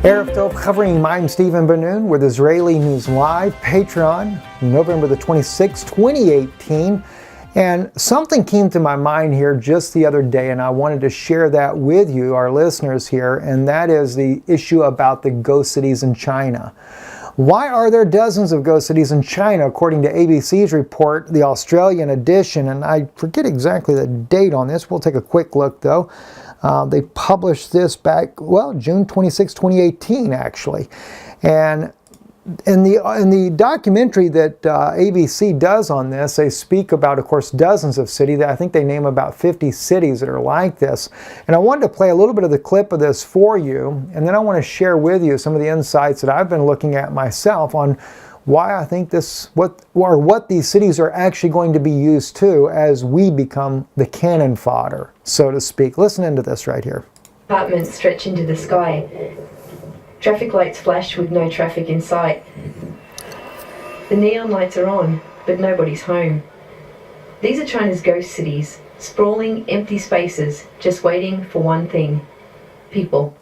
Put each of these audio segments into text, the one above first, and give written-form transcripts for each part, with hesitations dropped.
Erev Tov, covering I'm Stephen Ben-Nun with Israeli News Live, Patreon, November the 26th, 2018. And something came to my mind here just the other day, and I wanted to share that with you, our listeners here, and that is the issue about the ghost cities in China. Why are there dozens of ghost cities in China, according to ABC's report, the Australian edition? And I forget exactly the date on this. We'll take a quick look, though. They published this back, well, June 26, 2018, actually. And in the documentary that ABC does on this, they speak about, of course, dozens of cities. I think they name about 50 cities that are like this. And I wanted to play a little bit of the clip of this for you, and then I want to share with you some of the insights that I've been looking at myself on why I think what these cities are actually going to be used to as we become the cannon fodder, so to speak. Listen into this right here. Apartments stretch into the sky. Traffic lights flash with no traffic in sight. The neon lights are on, but nobody's home. These are China's ghost cities, sprawling, empty spaces, just waiting for one thing: people.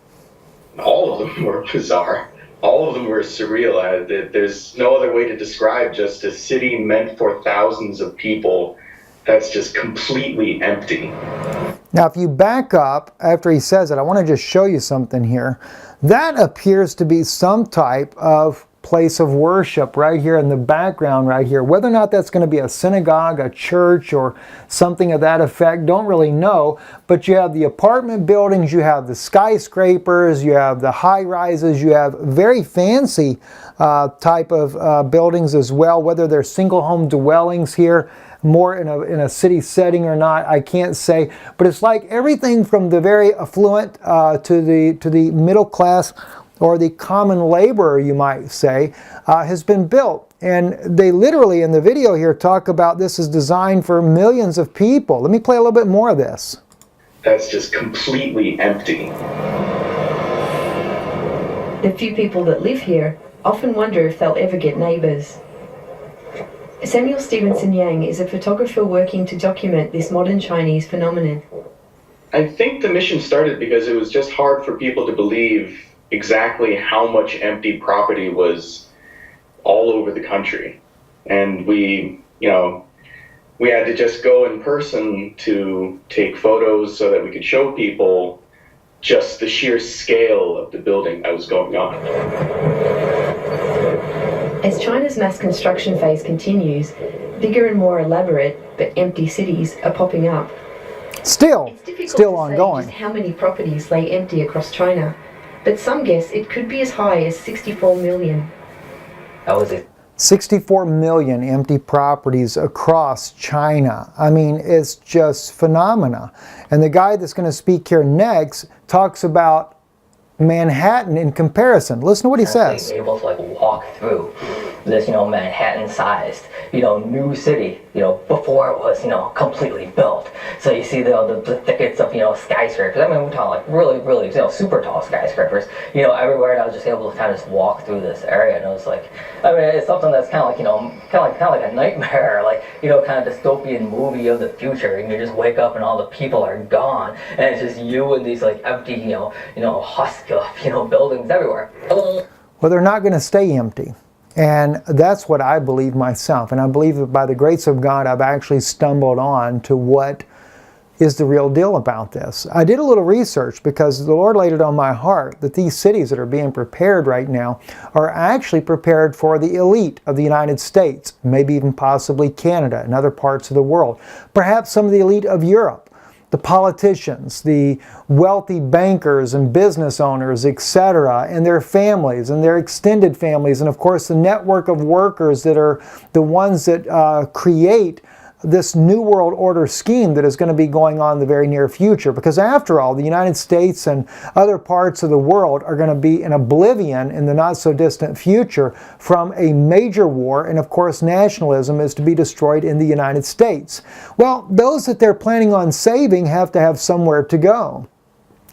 All of them were bizarre. All of them were surreal. There's no other way to describe just a city meant for thousands of people that's just completely empty. Now, if you back up after he says it, I want to just show you something here. That appears to be some type of place of worship right here in the background right here. Whether or not that's going to be a synagogue, a church, or something of that effect, don't really know. But you have the apartment buildings, you have the skyscrapers, you have the high rises, you have very fancy type of buildings as well, whether they're single home dwellings here, more in a city setting or not, I can't say. But it's like everything from the very affluent to the middle class, or the common laborer, you might say, has been built. And they literally, in the video here, talk about this is designed for millions of people. Let me play a little bit more of this. That's just completely empty. The few people that live here often wonder if they'll ever get neighbours. Samuel Stevenson Yang is a photographer working to document this modern Chinese phenomenon. I think the mission started because it was just hard for people to believe exactly how much empty property was all over the country. And we had to just go in person to take photos so that we could show people just the sheer scale of the building that was going on. As China's mass construction phase continues, bigger and more elaborate but empty cities are popping up. Still ongoing. Just how many properties lay empty across China, but some guess it could be as high as 64 million. That was it. 64 million empty properties across China. I mean, it's just phenomena. And the guy that's going to speak here next talks about Manhattan in comparison. Listen to what he says. Able to walk through this, Manhattan-sized, new city, before it was, completely built. So you see the thickets of, skyscrapers. I mean, we're talking really, really, super tall skyscrapers, everywhere. And I was just able to kind of just walk through this area, and it was like, it's something that's kind of like a nightmare, kind of dystopian movie of the future. And you just wake up and all the people are gone, and it's just you and these empty, husk of, buildings everywhere. Well, they're not going to stay empty. And that's what I believe myself. And I believe that by the grace of God, I've actually stumbled on to what is the real deal about this. I did a little research because the Lord laid it on my heart that these cities that are being prepared right now are actually prepared for the elite of the United States, maybe even possibly Canada and other parts of the world, perhaps some of the elite of Europe. The politicians, the wealthy bankers and business owners, etc., and their families and their extended families, and of course the network of workers that are the ones that create this New World Order scheme that is going to be going on in the very near future. Because after all, the United States and other parts of the world are going to be in oblivion in the not so distant future from a major war, and of course nationalism is to be destroyed in the United States. Well, those that they're planning on saving have to have somewhere to go.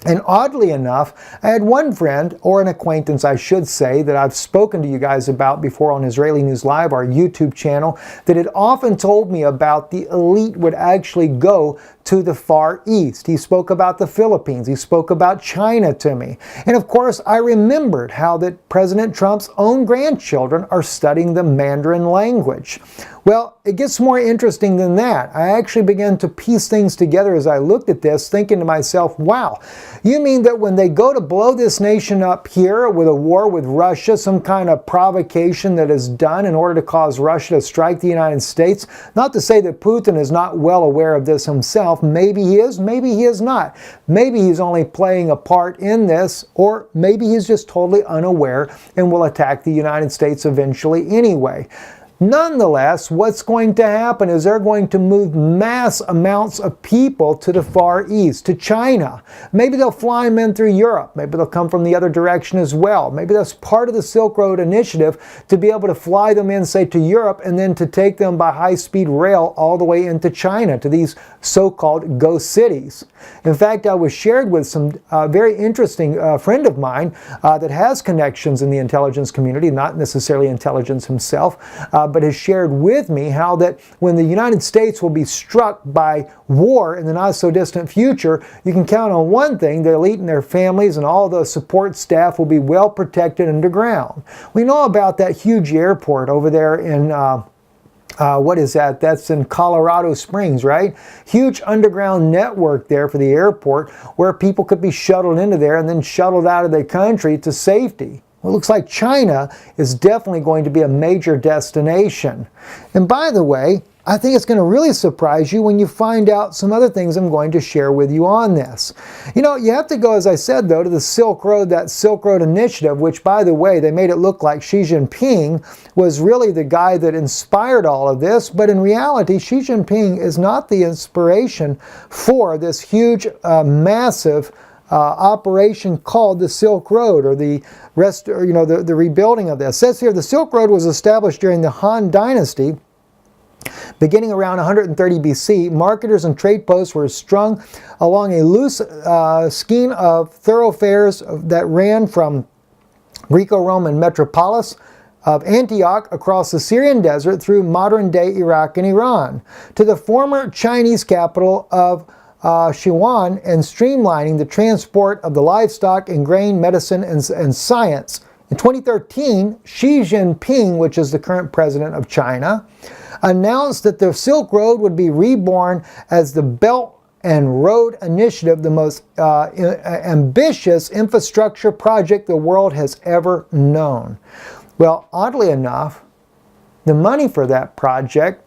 And oddly enough, I had one friend, or an acquaintance I should say, that I've spoken to you guys about before on Israeli News Live, our YouTube channel, that had often told me about the elite would actually go to the Far East. He spoke about the Philippines. He spoke about China to me. And of course, I remembered how that President Trump's own grandchildren are studying the Mandarin language. Well, it gets more interesting than that. I actually began to piece things together as I looked at this, thinking to myself, wow, you mean that when they go to blow this nation up here with a war with Russia, some kind of provocation that is done in order to cause Russia to strike the United States? Not to say that Putin is not well aware of this himself. Maybe he is, maybe he is not. Maybe he's only playing a part in this, or maybe he's just totally unaware and will attack the United States eventually anyway. Nonetheless, what's going to happen is they're going to move mass amounts of people to the Far East, to China. Maybe they'll fly them in through Europe. Maybe they'll come from the other direction as well. Maybe that's part of the Silk Road Initiative, to be able to fly them in, say, to Europe, and then to take them by high-speed rail all the way into China, to these so-called ghost cities. In fact, I was shared with some very interesting friend of mine that has connections in the intelligence community, not necessarily intelligence himself, but has shared with me how that when the United States will be struck by war in the not so distant future, you can count on one thing: the elite and their families and all the support staff will be well protected underground. We know about that huge airport over there in what is that? That's in Colorado Springs, right? Huge underground network there for the airport, where people could be shuttled into there and then shuttled out of the country to safety. Well, it looks like China is definitely going to be a major destination. And by the way, I think it's going to really surprise you when you find out some other things I'm going to share with you on this. You know, you have to go, as I said, though, to the Silk Road, that Silk Road Initiative, which, by the way, they made it look like Xi Jinping was really the guy that inspired all of this. But in reality, Xi Jinping is not the inspiration for this huge, massive operation called the Silk Road, or the rebuilding of this. It says here, the Silk Road was established during the Han Dynasty. Beginning around 130 BC, marketers and trade posts were strung along a loose skein of thoroughfares that ran from Greco-Roman metropolis of Antioch across the Syrian desert through modern-day Iraq and Iran to the former Chinese capital of Sichuan, and streamlining the transport of the livestock and grain, medicine, and science. In 2013, Xi Jinping, which is the current president of China, announced that the Silk Road would be reborn as the Belt and Road Initiative, the most ambitious infrastructure project the world has ever known. Well, oddly enough, the money for that project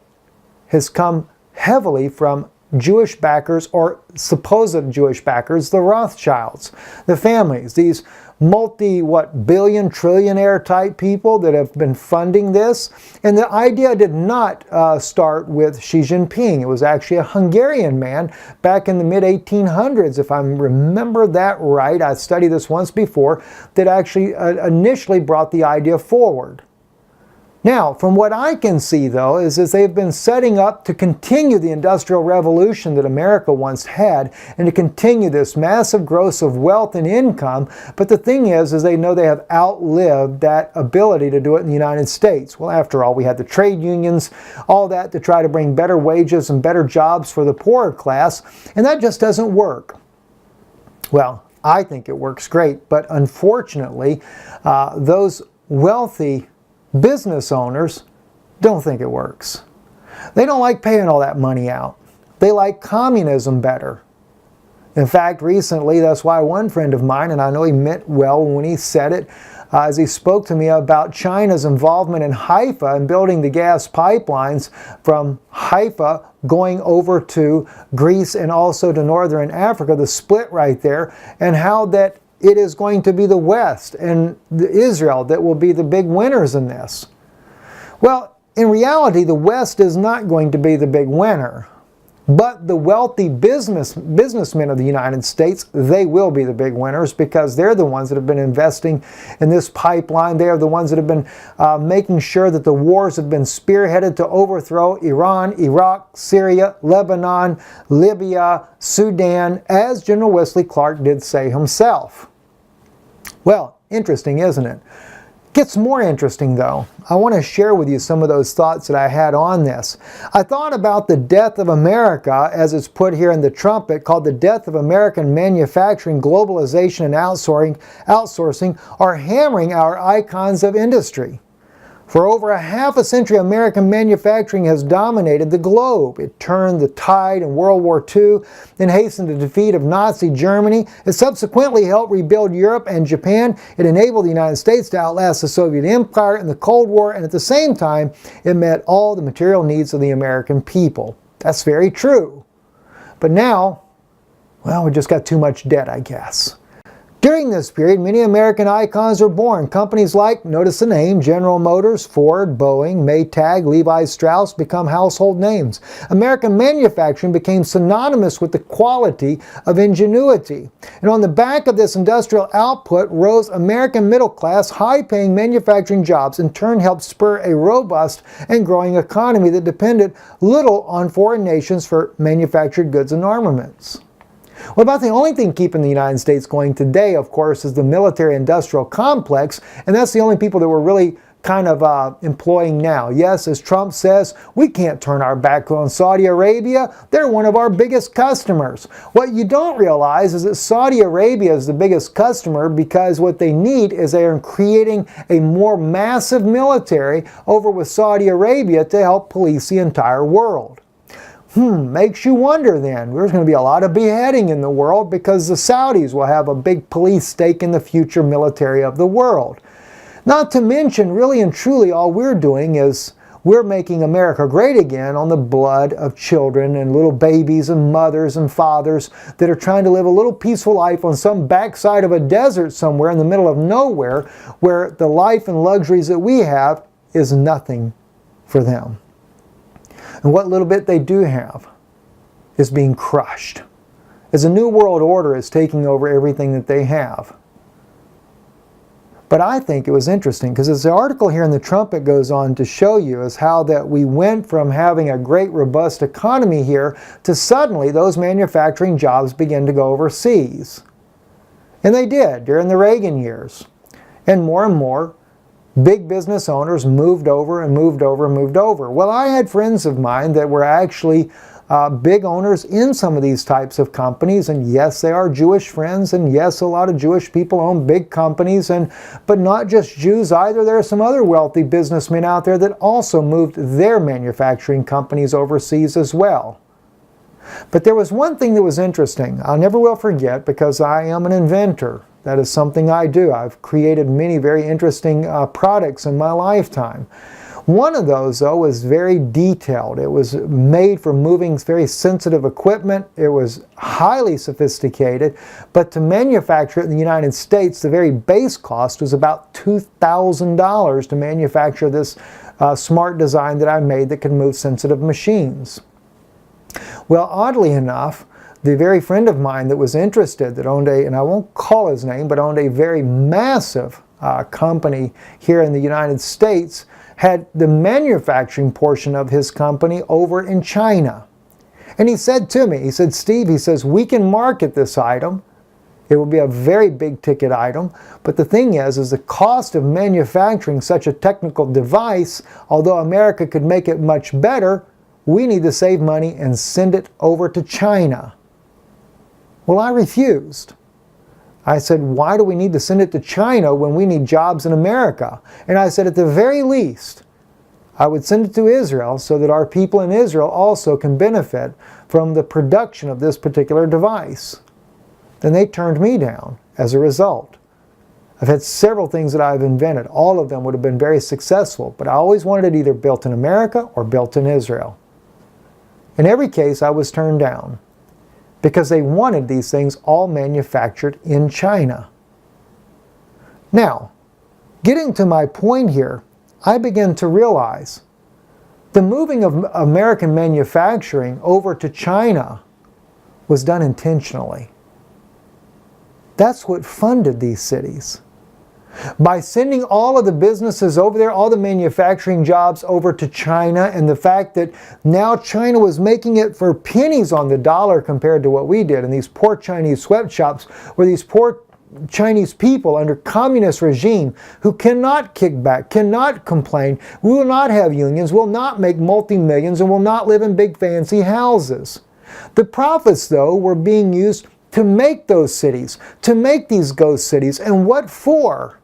has come heavily from Jewish backers, or supposed Jewish backers, the Rothschilds, the families, these billion, trillionaire type people that have been funding this. And the idea did not start with Xi Jinping. It was actually a Hungarian man back in the mid-1800s, if I remember that right. I studied this once before, that actually initially brought the idea forward. Now, from what I can see, though, is they've been setting up to continue the Industrial Revolution that America once had, and to continue this massive growth of wealth and income. But the thing is they know they have outlived that ability to do it in the United States. Well, after all, we had the trade unions, all that to try to bring better wages and better jobs for the poorer class, and that just doesn't work. Well, I think it works great, but unfortunately, those wealthy business owners don't think it works. They don't like paying all that money out. They like communism better. In fact, recently, that's why one friend of mine, and I know he meant well when he said it, as he spoke to me about China's involvement in Haifa and building the gas pipelines from Haifa going over to Greece and also to northern Africa, the split right there, and how that it is going to be the West and Israel that will be the big winners in this. Well, in reality, the West is not going to be the big winner. But the wealthy businessmen of the United States, they will be the big winners because they're the ones that have been investing in this pipeline. They are the ones that have been making sure that the wars have been spearheaded to overthrow Iran, Iraq, Syria, Lebanon, Libya, Sudan, as General Wesley Clark did say himself. Well, interesting, isn't it? Gets more interesting though. I want to share with you some of those thoughts that I had on this. I thought about the death of America, as it's put here in the trumpet, called the death of American manufacturing, globalization, and outsourcing are hammering our icons of industry. For over a half a century, American manufacturing has dominated the globe. It turned the tide in World War II, then hastened the defeat of Nazi Germany. It subsequently helped rebuild Europe and Japan. It enabled the United States to outlast the Soviet Empire in the Cold War, and at the same time, it met all the material needs of the American people. That's very true. But now, well, we just got too much debt, I guess. During this period, many American icons were born. Companies like, notice the name, General Motors, Ford, Boeing, Maytag, Levi Strauss become household names. American manufacturing became synonymous with the quality of ingenuity. And on the back of this industrial output rose American middle-class, high-paying manufacturing jobs, in turn helped spur a robust and growing economy that depended little on foreign nations for manufactured goods and armaments. Well, about the only thing keeping the United States going today, of course, is the military-industrial complex, and that's the only people that we're really kind of employing now. Yes, as Trump says, we can't turn our back on Saudi Arabia. They're one of our biggest customers. What you don't realize is that Saudi Arabia is the biggest customer because what they need is they are creating a more massive military over with Saudi Arabia to help police the entire world. Makes you wonder then. There's going to be a lot of beheading in the world because the Saudis will have a big police stake in the future military of the world. Not to mention, really and truly, all we're doing is we're making America great again on the blood of children and little babies and mothers and fathers that are trying to live a little peaceful life on some backside of a desert somewhere in the middle of nowhere where the life and luxuries that we have is nothing for them. And what little bit they do have is being crushed as a new world order is taking over everything that they have. But I think it was interesting because as the article here in the Trumpet goes on to show you is how that we went from having a great robust economy here to suddenly those manufacturing jobs began to go overseas. And they did during the Reagan years. And more big business owners moved over and moved over and moved over. Well, I had friends of mine that were actually big owners in some of these types of companies, and yes, they are Jewish friends, and yes, a lot of Jewish people own big companies, but not just Jews either. There are some other wealthy businessmen out there that also moved their manufacturing companies overseas as well. But there was one thing that was interesting. I never will forget because I am an inventor. That is something I do. I've created many very interesting products in my lifetime. One of those, though, was very detailed. It was made for moving very sensitive equipment. It was highly sophisticated, but to manufacture it in the United States, the very base cost was about $2,000 to manufacture this smart design that I made that can move sensitive machines. Well, oddly enough, the very friend of mine that was interested, that owned and I won't call his name, but owned a very massive company here in the United States, had the manufacturing portion of his company over in China. And he said to me, he said, Steve, he says, we can market this item. It will be a very big ticket item. But the thing is the cost of manufacturing such a technical device, although America could make it much better, we need to save money and send it over to China. Well, I refused. I said, why do we need to send it to China when we need jobs in America? And I said, at the very least, I would send it to Israel so that our people in Israel also can benefit from the production of this particular device. Then they turned me down as a result. I've had several things that I've invented. All of them would have been very successful, but I always wanted it either built in America or built in Israel. In every case, I was turned down, because they wanted these things all manufactured in China. Now, getting to my point here, I began to realize The moving of American manufacturing over to China was done intentionally. That's what funded these cities. By sending all of the businesses over there, all the manufacturing jobs over to China, and the fact that now China was making it for pennies on the dollar compared to what we did. And these poor Chinese sweatshops were these poor Chinese people under communist regime who cannot kick back, cannot complain, will not have unions, will not make multi-millions, and will not live in big fancy houses. The profits, though, were being used to make those cities, to make these ghost cities. And what for?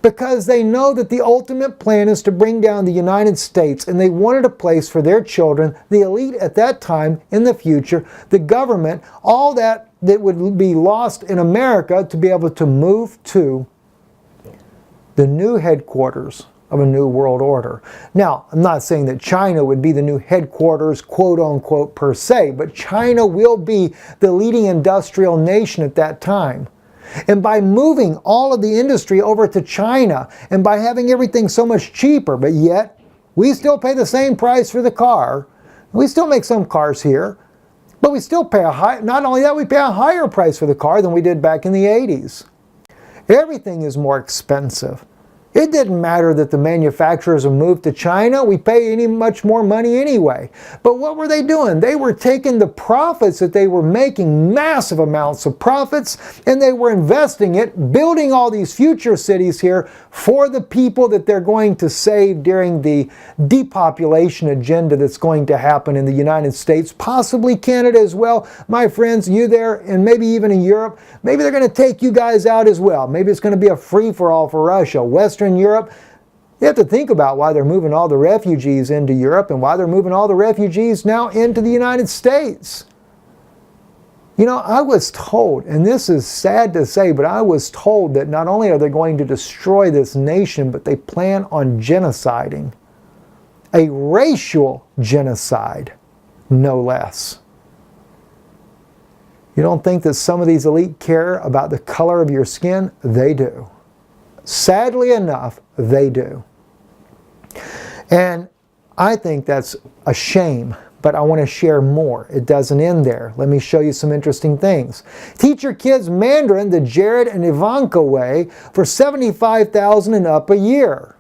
Because they know that the ultimate plan is to bring down the United States, and they wanted a place for their children, the elite at that time, in the future, the government, all that would be lost in America, to be able to move to the new headquarters of a new world order. Now, I'm not saying that China would be the new headquarters, quote unquote, per se, but China will be the leading industrial nation at that time. And by moving all of the industry over to China, and by having everything so much cheaper, but yet we still pay the same price for the car. We still make some cars here, but we still pay not only that, we pay a higher price for the car than we did back in the 80s. Everything is more expensive. It didn't matter that the manufacturers have moved to China. We pay much more money anyway. But what were they doing? They were taking the profits that they were making, massive amounts of profits, and they were investing it, building all these future cities here for the people that they're going to save during the depopulation agenda that's going to happen in the United States, possibly Canada as well. My friends, you there, and maybe even in Europe, maybe they're going to take you guys out as well. Maybe it's going to be a free-for-all for Russia. Western Europe, you have to think about why they're moving all the refugees into Europe and why they're moving all the refugees now into the United States. You know, I was told, and this is sad to say, but I was told that not only are they going to destroy this nation, but they plan on genociding. A racial genocide, no less. You don't think that some of these elite care about the color of your skin? They do. Sadly enough, they do. And I think that's a shame, but I want to share more. It doesn't end there. Let me show you some interesting things. Teach your kids Mandarin the Jared and Ivanka way for $75,000 and up a year.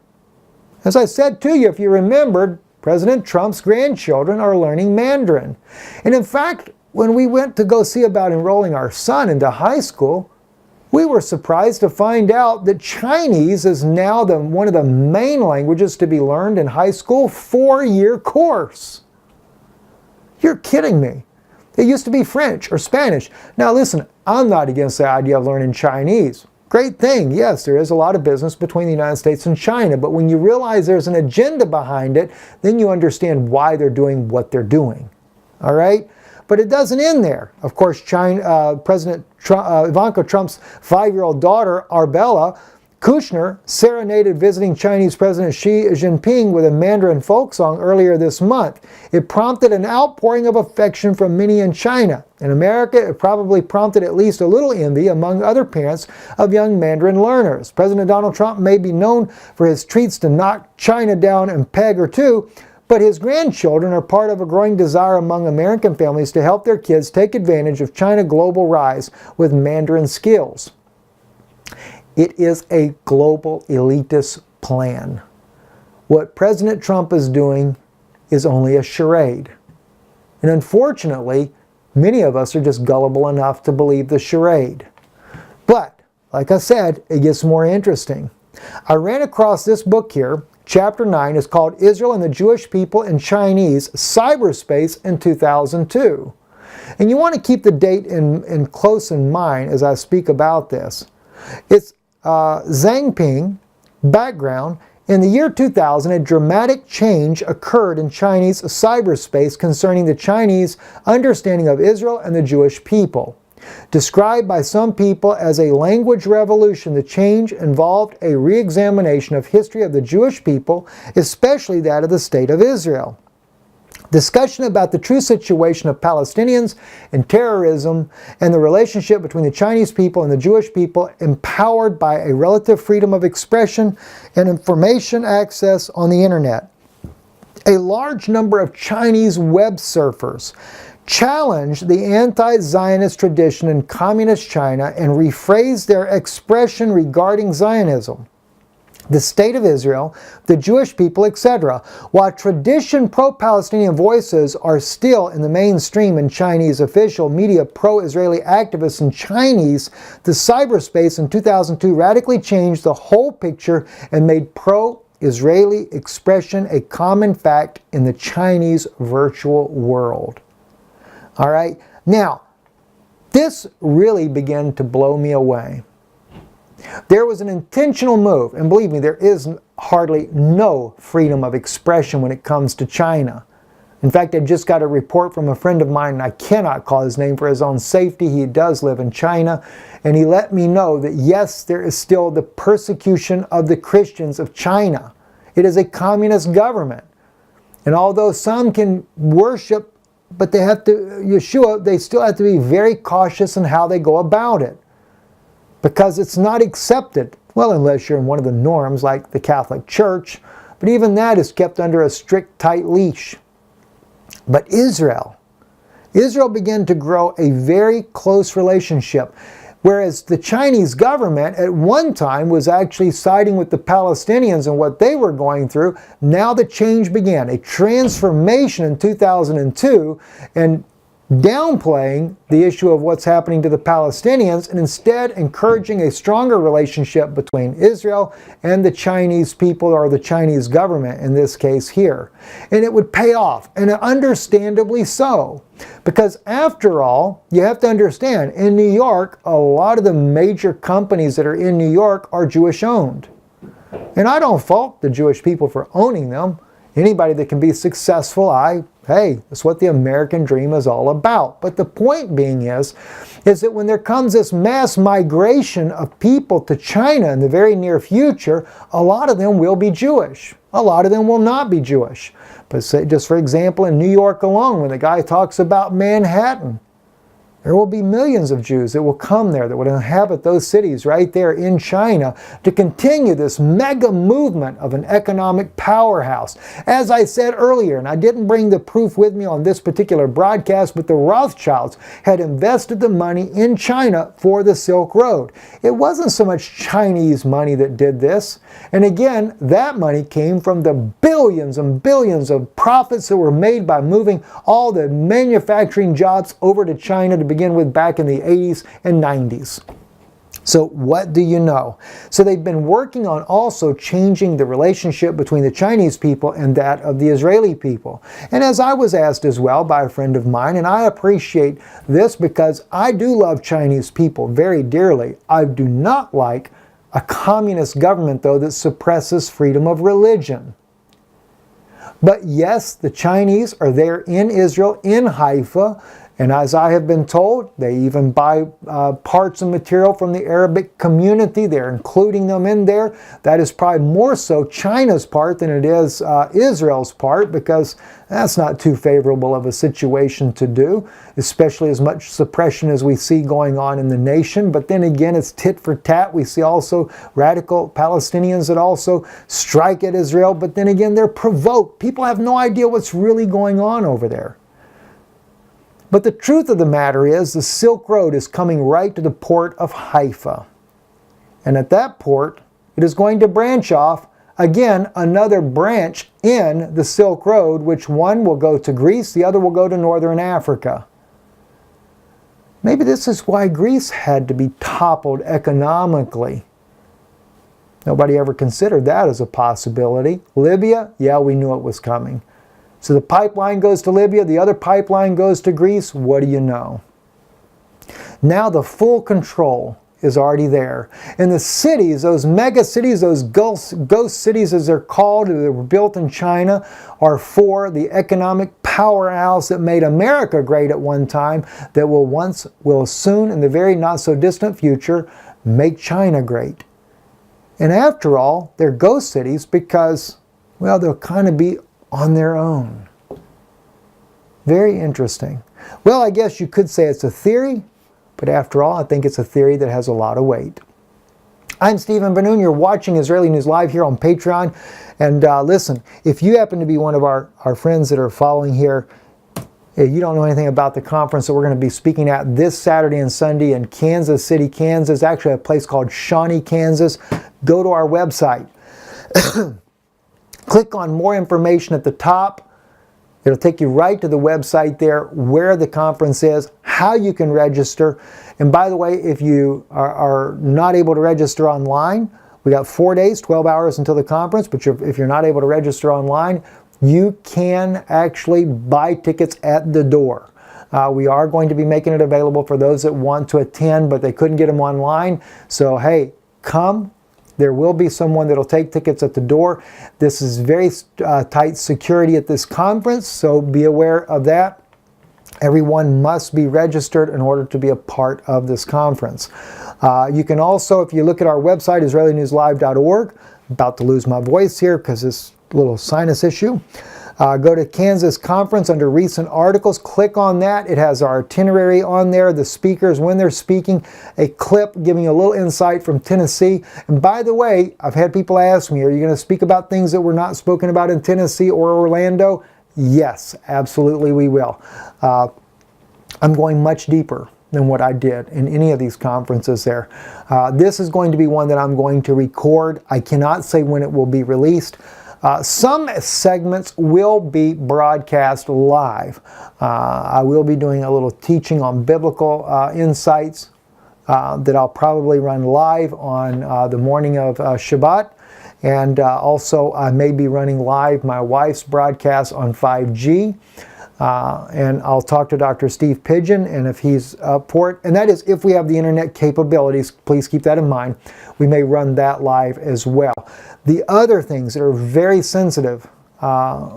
As I said to you, if you remembered, President Trump's grandchildren are learning Mandarin. And in fact, when we went to go see about enrolling our son into high school, we were surprised to find out that Chinese is now one of the main languages to be learned in high school, 4-year course. You're kidding me. It used to be French or Spanish. Now listen, I'm not against the idea of learning Chinese. Great thing. Yes, there is a lot of business between the United States and China, but when you realize there's an agenda behind it, then you understand why they're doing what they're doing. All right? But it doesn't end there. Of course, President Ivanka Trump's 5-year-old daughter, Arbella Kushner, serenaded visiting Chinese President Xi Jinping with a Mandarin folk song earlier this month. It prompted an outpouring of affection from many in China. In America, it probably prompted at least a little envy among other parents of young Mandarin learners. President Donald Trump may be known for his treats to knock China down a peg or two, but his grandchildren are part of a growing desire among American families to help their kids take advantage of China's global rise with Mandarin skills. It is a global elitist plan. What President Trump is doing is only a charade. And unfortunately, many of us are just gullible enough to believe the charade. But, like I said, it gets more interesting. I ran across this book here. Chapter 9 is called Israel and the Jewish People in Chinese Cyberspace in 2002. And you want to keep the date in close in mind as I speak about this. It's Zhang Ping, background. In the year 2000, a dramatic change occurred in Chinese cyberspace concerning the Chinese understanding of Israel and the Jewish people. Described by some people as a language revolution, the change involved a re-examination of history of the Jewish people, especially that of the State of Israel. Discussion about the true situation of Palestinians and terrorism and the relationship between the Chinese people and the Jewish people, empowered by a relative freedom of expression and information access on the internet. A large number of Chinese web surfers challenged the anti-Zionist tradition in communist China and rephrased their expression regarding Zionism, the state of Israel, the Jewish people, etc. While tradition pro-Palestinian voices are still in the mainstream in Chinese official media, pro-Israeli activists in Chinese, the cyberspace in 2002 radically changed the whole picture and made pro-Israeli expression a common fact in the Chinese virtual world. All right, now, this really began to blow me away. There was an intentional move, and believe me, there is hardly no freedom of expression when it comes to China. In fact, I just got a report from a friend of mine, and I cannot call his name for his own safety. He does live in China, and he let me know that yes, there is still the persecution of the Christians of China. It is a communist government. And although some can worship, but they have to, Yeshua, they still have to be very cautious in how they go about it. Because it's not accepted, well, unless you're in one of the norms like the Catholic Church, but even that is kept under a strict, tight leash. But Israel began to grow a very close relationship, whereas the Chinese government at one time was actually siding with the Palestinians and what they were going through. Now the change began, a transformation in 2002, and downplaying the issue of what's happening to the Palestinians and instead encouraging a stronger relationship between Israel and the Chinese people, or the Chinese government in this case here. And it would pay off, and understandably so. Because after all, you have to understand, in New York, a lot of the major companies that are in New York are Jewish owned. And I don't fault the Jewish people for owning them. Anybody that can be successful, hey, that's what the American dream is all about. But the point being is that when there comes this mass migration of people to China in the very near future, a lot of them will be Jewish. A lot of them will not be Jewish. But say, just for example, in New York alone, when the guy talks about Manhattan, there will be millions of Jews that will come there, that would inhabit those cities right there in China to continue this mega movement of an economic powerhouse. As I said earlier, and I didn't bring the proof with me on this particular broadcast, but the Rothschilds had invested the money in China for the Silk Road. It wasn't so much Chinese money that did this. And again, that money came from the billions and billions of profits that were made by moving all the manufacturing jobs over to China to begin with back in the 80s and 90s. So what do you know? So they've been working on also changing the relationship between the Chinese people and that of the Israeli people. And as I was asked as well by a friend of mine, and I appreciate this because I do love Chinese people very dearly. I do not like a communist government, though, that suppresses freedom of religion. But yes, the Chinese are there in Israel, in Haifa, and as I have been told, they even buy parts and material from the Arabic community. They're including them in there. That is probably more so China's part than it is Israel's part, because that's not too favorable of a situation to do, especially as much suppression as we see going on in the nation. But then again, it's tit for tat. We see also radical Palestinians that also strike at Israel, but then again, they're provoked. People have no idea what's really going on over there. But the truth of the matter is the Silk Road is coming right to the port of Haifa. And at that port, it is going to branch off, again, another branch in the Silk Road, which one will go to Greece, the other will go to northern Africa. Maybe this is why Greece had to be toppled economically. Nobody ever considered that as a possibility. Libya, yeah, we knew it was coming. So the pipeline goes to Libya, the other pipeline goes to Greece. What do you know? Now the full control is already there. And the cities, those mega cities, those ghost cities as they're called, that were built in China, are for the economic powerhouse that made America great at one time, that will soon, in the very not so distant future, make China great. And after all, they're ghost cities because, well, they'll kind of be on their own. Very interesting. Well, I guess you could say it's a theory, but after all, I think it's a theory that has a lot of weight. I'm Stephen Ben-Nun. You're watching Israeli News Live here on Patreon. And listen, if you happen to be one of our friends that are following here, you don't know anything about the conference that we're going to be speaking at this Saturday and Sunday in Kansas City, Kansas, actually a place called Shawnee, Kansas, go to our website. Click on more information at the top. It'll take you right to the website there, where the conference is, how you can register. And by the way, if you are not able to register online, we got 4 days, 12 hours until the conference, but if you're not able to register online, you can actually buy tickets at the door. We are going to be making it available for those that want to attend, but they couldn't get them online. So hey, come. There will be someone that will take tickets at the door. This is very tight security at this conference, so be aware of that. Everyone must be registered in order to be a part of this conference. You can also, if you look at our website, IsraeliNewsLive.org, about to lose my voice here because this little sinus issue. Go to Kansas Conference under recent articles, click on that. It has our itinerary on there, the speakers, when they're speaking, a clip giving a little insight from Tennessee. And by the way, I've had people ask me, are you going to speak about things that were not spoken about in Tennessee or Orlando? Yes, absolutely we will. I'm going much deeper than what I did in any of these conferences there. This is going to be one that I'm going to record. I cannot say when it will be released. Some segments will be broadcast live. I will be doing a little teaching on biblical insights that I'll probably run live on the morning of Shabbat. And also I may be running live my wife's broadcast on 5G. And I'll talk to Dr. Steve Pigeon, and if he's up for it, and that is if we have the internet capabilities, please keep that in mind, we may run that live as well. The other things that are very sensitive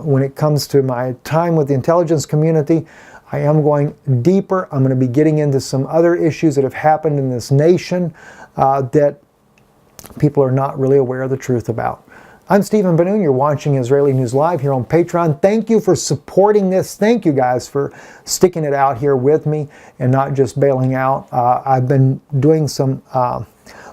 when it comes to my time with the intelligence community, I am going deeper. I'm going to be getting into some other issues that have happened in this nation that people are not really aware of the truth about. I'm Stephen Ben-Nun. You're watching Israeli News Live here on Patreon. Thank you for supporting this. Thank you guys for sticking it out here with me and not just bailing out. I've been doing some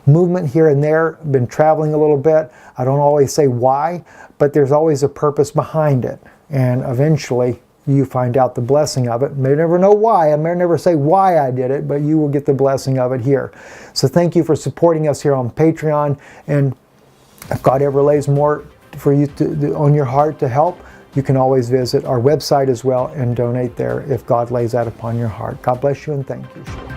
movement here and there, been traveling a little bit. I don't always say why, but there's always a purpose behind it. And eventually you find out the blessing of it. You may never know why. I may never say why I did it, but you will get the blessing of it here. So thank you for supporting us here on Patreon. And if God ever lays more for you on your heart to help, you can always visit our website as well and donate there if God lays that upon your heart. God bless you and thank you.